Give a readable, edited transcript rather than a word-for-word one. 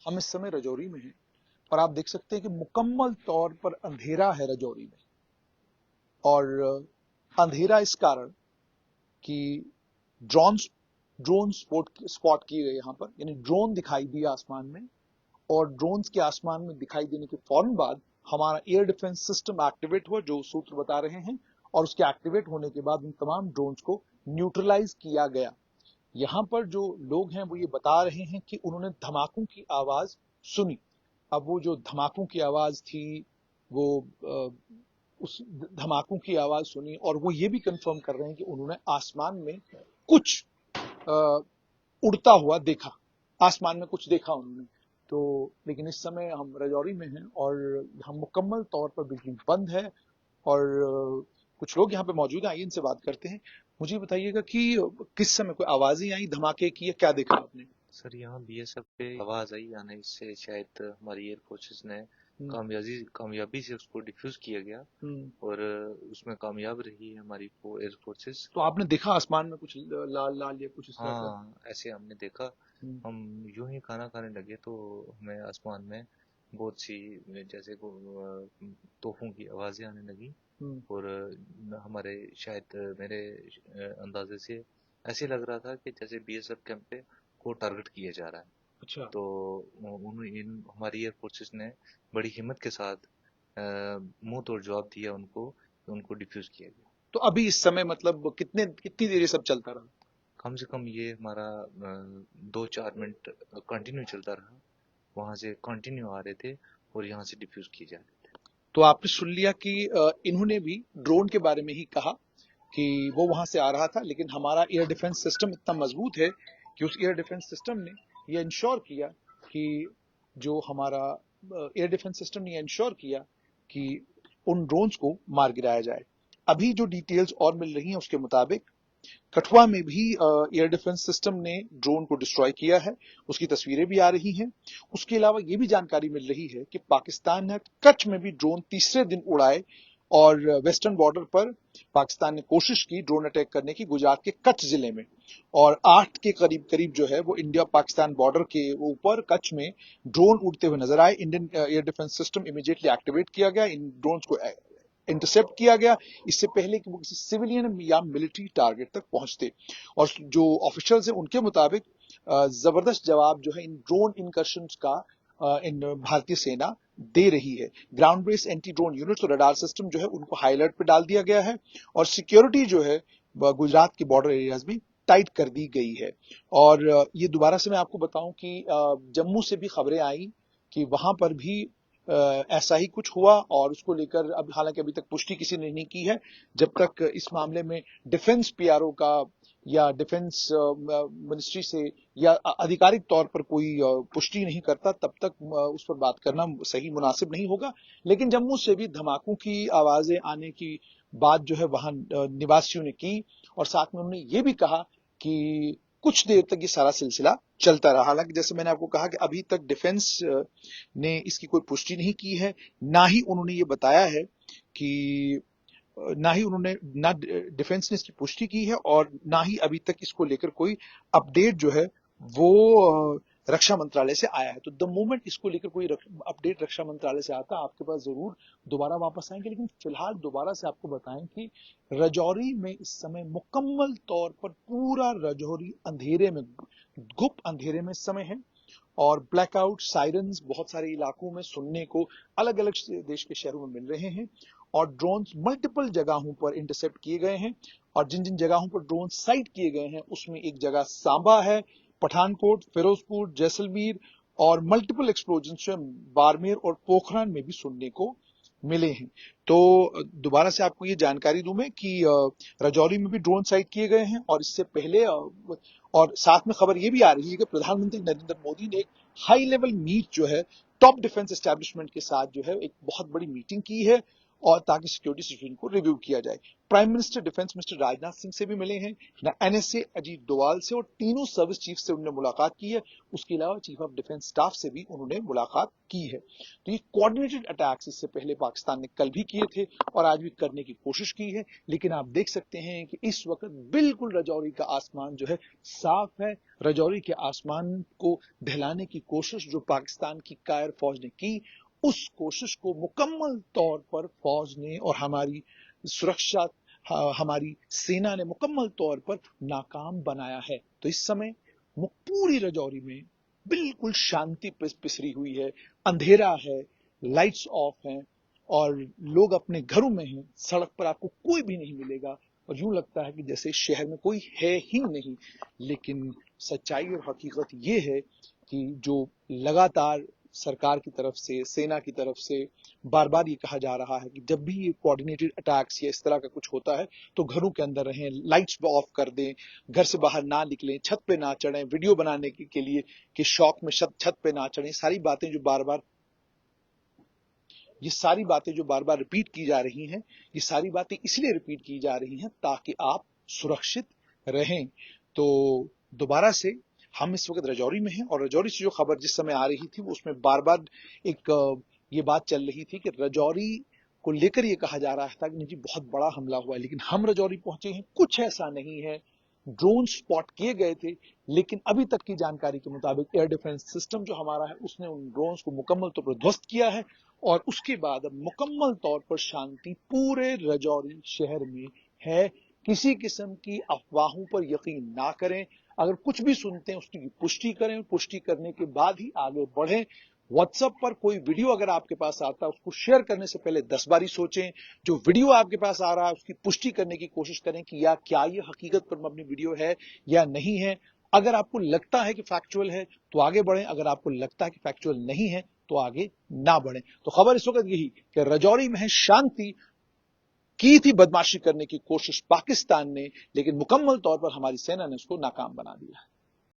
हम इस समय रजौरी में हैं और आप देख सकते हैं कि मुकम्मल तौर पर अंधेरा है रजौरी में। और अंधेरा इस कारण कि ड्रोन ड्रोन स्पॉट किए गए यहाँ पर, यानी ड्रोन दिखाई दिए आसमान में। और ड्रोन्स के आसमान में दिखाई देने के फौरन बाद हमारा एयर डिफेंस सिस्टम एक्टिवेट हुआ, जो सूत्र बता रहे हैं। और उसके एक्टिवेट होने के बाद उन तमाम ड्रोन्स को न्यूट्रलाइज किया गया। यहाँ पर जो लोग हैं वो ये बता रहे हैं कि उन्होंने धमाकों की आवाज सुनी। अब वो जो धमाकों की आवाज थी, वो उस धमाकों की आवाज सुनी और वो ये भी कंफर्म कर रहे हैं कि उन्होंने आसमान में कुछ उड़ता हुआ देखा। आसमान में कुछ देखा उन्होंने। तो लेकिन इस समय हम रजौरी में हैं और हम मुकम्मल तौर पर बिजली बंद है। और कुछ लोग यहाँ पे मौजूद हैं, आइए इनसे बात करते हैं। मुझे बताइएगा कि किस समय कोई आवाजें आई धमाके की, या क्या देखा आपने? सर यहाँ बीएसएफ पे आवाज आई आने से शायद हमारी एयर फोर्सेस ने कामयाबी से उसको डिफ्यूज किया गया और उसमें कामयाब रही है हमारी एयर फोर्सेस। तो आपने देखा आसमान में कुछ लाल लाल या कुछ इस तरह का? हाँ, ऐसे हमने देखा। हम्म, हम यूं ही खाना खाने लगे तो हमें आसमान में बहुत सी जैसे को तोपों की आवाजें आने लगी। हम्म। और हमारे शायद मेरे अंदाजे से ऐसे लग रहा था कि जैसे बीएसएफ कैंप पे को टारगेट किया जा रहा है। अच्छा। तो इन हमारी एयर फोर्सेस ने बड़ी हिम्मत के साथ मुंह तोड़ जवाब दिया उनको, उनको डिफ्यूज किया गया। तो अभी इस समय मतलब कितनी देर ये सब चलता रहा? कम से कम ये हमारा 2-4 मिनट कंटिन्यू चलता रहा। वहां से कंटिन्यू आ रहे थे और यहाँ से डिफ्यूज किए जा रहे थे। तो आपने सुन लिया कि इन्होंने भी ड्रोन के बारे में ही कहा कि वो वहां से आ रहा था, लेकिन हमारा एयर डिफेंस सिस्टम इतना मजबूत है कि उस एयर डिफेंस सिस्टम ने ये इंश्योर किया कि जो हमारा एयर डिफेंस सिस्टम ने ये इंश्योर किया कि उन ड्रोन्स को मार गिराया जाए। अभी जो डिटेल्स और मिल रही हैं उसके मुताबिक कठुआ में भी एयर डिफेंस सिस्टम ने ड्रोन को डिस्ट्रॉय किया है। उसकी तस्वीरें भी आ रही हैं। उसके अलावा ये भी जानकारी मिल रही है कि पाकिस्तान ने कच्छ में भी ड्रोन तीसरे दिन उड़ाए। और वेस्टर्न बॉर्डर पर पाकिस्तान ने कोशिश की ड्रोन अटैक करने की, गुजरात के कच्छ जिले में। और 8 के करीब करीब जो है वो इंडिया पाकिस्तान बॉर्डर के ऊपर कच्छ में ड्रोन उड़ते हुए नजर आए। Indian air defence system immediately activate किया गया, इन ड्रोन्स को इंटरसेप्ट किया गया, इससे पहले कि वो किसी सिविलियन या मिलिट्री टारगेट तक पहुंचते। और जो ऑफिशियल्स हैं उनके मुताबिक जबरदस्त जवाब जो है इन ड्रोन इनकर्शन का इन भारतीय सेना दे रही है। Ground based anti drone units और रडार सिस्टम जो है उनको हाई अलर्ट पे डाल दिया गया है। और सिक्योरिटी जो है गुजरात के बॉर्डर एरियाज भी टाइट कर दी गई है। और ये दोबारा से मैं आपको बताऊं कि जम्मू से भी खबरें आई कि वहां पर भी ऐसा ही कुछ हुआ। और उसको लेकर अब हालांकि अभी तक पुष्टि किसी ने नहीं की है। जब तक इस मामले में डिफेंस पीआरओ का या डिफेंस मिनिस्ट्री से या आधिकारिक तौर पर कोई पुष्टि नहीं करता, तब तक उस पर बात करना सही मुनासिब नहीं होगा। लेकिन जम्मू से भी धमाकों की आवाजें आने की बात जो है वहां निवासियों ने की। और साथ में उन्होंने ये भी कहा कि कुछ देर तक ये सारा सिलसिला चलता रहा। हालांकि जैसे मैंने आपको कहा कि अभी तक डिफेंस ने इसकी कोई पुष्टि नहीं की है, ना ही उन्होंने ये बताया है कि ना ही उन्होंने ना डिफेंस ने इसकी पुष्टि की है और ना ही अभी तक इसको लेकर कोई अपडेट जो है वो रक्षा मंत्रालय से आया है। तो द मोमेंट इसको लेकर कोई अपडेट रक्षा मंत्रालय से आता आपके पास जरूर दोबारा वापस आएंगे। लेकिन फिलहाल दोबारा से आपको बताएं कि रजौरी में इस समय मुकम्मल तौर पर पूरा रजौरी अंधेरे में, गुप्त अंधेरे में इस समय है। और ब्लैकआउट साइरन्स बहुत सारे इलाकों में सुनने को अलग अलग देश के शहरों में मिल रहे हैं। और ड्रोन्स मल्टीपल जगहों पर इंटरसेप्ट किए गए हैं। और जिन जिन जगहों पर ड्रोन साइट किए गए हैं उसमें एक जगह सांबा है, पठानकोट, फिरोजपुर, जैसलमेर और मल्टीपल एक्सप्लोजन बाड़मेर और पोखरण में भी सुनने को मिले हैं। तो दोबारा से आपको ये जानकारी दूं मैं कि रजौरी में भी ड्रोन साइट किए गए हैं। और इससे पहले और साथ में खबर ये भी आ रही है कि प्रधानमंत्री नरेंद्र मोदी ने एक हाई लेवल मीट जो है टॉप डिफेंस एस्टेब्लिशमेंट के साथ जो है एक बहुत बड़ी मीटिंग की है। और ताकि सिक्योरिटी सिचुएशन को रिव्यू किया जाए। Prime minister defence mister Rajnath Singh से भी मिले हैं, एनएसए अजीत डोवाल से और तीनों सर्विस चीफ से उन्होंने मुलाकात की है। उसके अलावा चीफ ऑफ डिफेंस स्टाफ से भी उन्होंने मुलाकात की है। तो ये कोऑर्डिनेटेड अटैक्स इससे पहले पाकिस्तान ने कल भी किए थे और आज भी करने की कोशिश की है, लेकिन आप देख सकते हैं कि इस वक्त बिल्कुल रजौरी का आसमान जो है साफ है। रजौरी के आसमान को दहलाने की कोशिश जो पाकिस्तान की कायर फौज ने की, उस कोशिश को मुकम्मल तौर पर फौज ने और हमारी सुरक्षा हमारी सेना ने मुकम्मल तौर पर नाकाम बनाया है। तो इस समय पूरी रजौरी में बिल्कुल शांति पिसरी हुई है, अंधेरा है, लाइट्स ऑफ हैं और लोग अपने घरों में हैं। सड़क पर आपको कोई भी नहीं मिलेगा और यूं लगता है कि जैसे शहर में कोई है ही नहीं। लेकिन सच्चाई और हकीकत ये है कि जो लगातार सरकार की तरफ से, सेना की तरफ से बार बार ये कहा जा रहा है कि जब भी ये कोऑर्डिनेटेड अटैक्स या इस तरह का कुछ होता है तो घरों के अंदर रहें, लाइट्स ऑफ कर दें, घर से बाहर ना निकलें, छत पे ना चढ़ें, वीडियो बनाने के लिए कि शौक में छत पे ना चढ़ें। सारी बातें जो बार बार रिपीट की जा रही हैं, ये सारी बातें इसलिए रिपीट की जा रही हैं ताकि आप सुरक्षित रहें। तो दोबारा से हम इस वक्त रजौरी में हैं और रजौरी से जो खबर जिस समय आ रही थी उसमें बार बार एक ये बात चल रही थी कि रजौरी को लेकर ये कहा जा रहा था कि जी बहुत बड़ा हमला हुआ है, लेकिन हम रजौरी पहुंचे हैं, कुछ ऐसा नहीं है। ड्रोन स्पॉट किए गए थे, लेकिन अभी तक की जानकारी के मुताबिक एयर डिफेंस सिस्टम जो हमारा है उसने उन ड्रोन्स को मुकम्मल तौर पर ध्वस्त किया है और उसके बाद अब मुकम्मल तौर पर शांति पूरे रजौरी शहर में है। किसी किस्म की अफवाहों पर यकीन ना करें, अगर कुछ भी सुनते हैं उसकी पुष्टि करें, पुष्टि करने के बाद ही आगे बढ़ें। व्हाट्सएप पर कोई वीडियो अगर आपके पास आता है उसको शेयर करने से पहले 10 बारी सोचें। जो वीडियो आपके पास आ रहा है उसकी पुष्टि करने की कोशिश करें कि या क्या ये हकीकत पर मबनी वीडियो है या नहीं है। अगर आपको लगता है कि फैक्चुअल है तो आगे बढ़ें, अगर आपको लगता है कि फैक्चुअल नहीं है तो आगे ना बढ़ें। तो खबर इस वक्त यही कि रजौरी में है शांति, की थी बदमाशी करने की कोशिश पाकिस्तान ने, लेकिन मुकम्मल तौर पर हमारी सेना ने उसको नाकाम बना दिया।